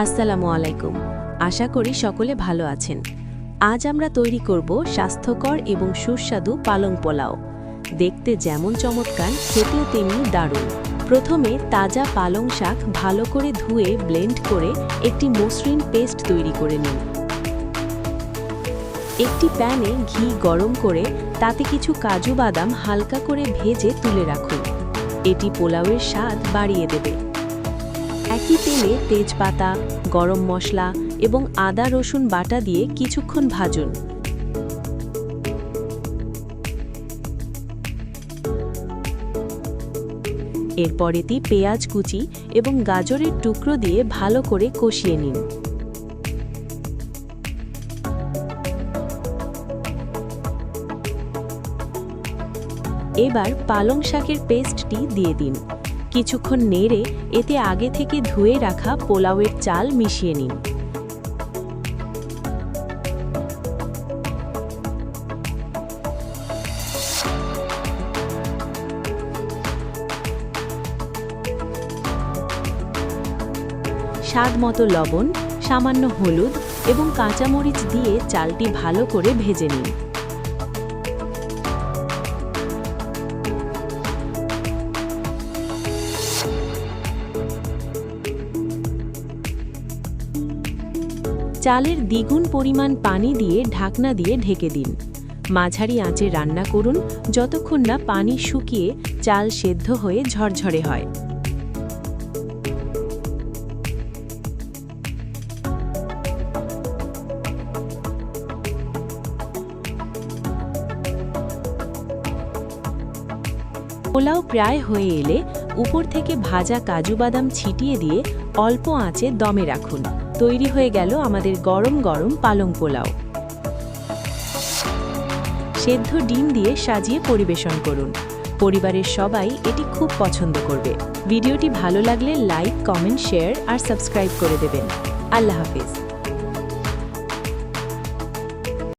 আসসালামু আলাইকুম। আশা করি সকলে ভালো আছেন। আজ আমরা তৈরি করব স্বাস্থ্যকর এবং সুস্বাদু পালং পোলাও। দেখতে যেমন চমৎকার, খেতেও তেমনি দারুণ। প্রথমে তাজা পালং শাক ভালো করে ধুয়ে ব্লেন্ড করে একটি মসৃণ পেস্ট তৈরি করে নিন। একটি প্যানে ঘি গরম করে তাতে কিছু কাজু বাদাম হালকা করে ভেজে তুলে রাখুন। এটি পোলাওয়ের স্বাদ বাড়িয়ে দেবে। একই তেলে তেজপাতা, গরম মশলা এবং আদা রসুন বাটা দিয়ে কিছুক্ষণ ভাজুন। এরপর এতে পেঁয়াজ কুচি এবং গাজরের টুকরো দিয়ে ভালো করে কষিয়ে নিন। এবার পালং শাকের পেস্টটি দিয়ে দিন। কিছুক্ষণ নেড়ে এতে আগে থেকে ধুয়ে রাখা পোলাওয়ের চাল মিশিয়ে নিন। স্বাদমতো লবণ, সামান্য হলুদ এবং কাঁচামরিচ দিয়ে চালটি ভালো করে ভেজে নিন। চালের দ্বিগুণ পরিমাণ পানি দিয়ে ঢাকনা দিয়ে ঢেকে দিন। মাঝারি আঁচে রান্না করুন যতক্ষণ না পানি শুকিয়ে চাল সেদ্ধ হয়ে ঝরঝরে হয়। পোলাও প্রায় হয়ে এলে উপর থেকে ভাজা কাজু বাদাম ছিটিয়ে দিয়ে অল্প আঁচে দমে রাখুন। তৈরি হয়ে গেল আমাদের গরম গরম পালং পোলাও। সেদ্ধ ডিম দিয়ে সাজিয়ে পরিবেশন করুন। পরিবারের সবাই এটি খুব পছন্দ করবে। ভিডিওটি ভালো লাগলে লাইক, কমেন্ট, শেয়ার আর সাবস্ক্রাইব করে দেবেন। আল্লাহ হাফেজ।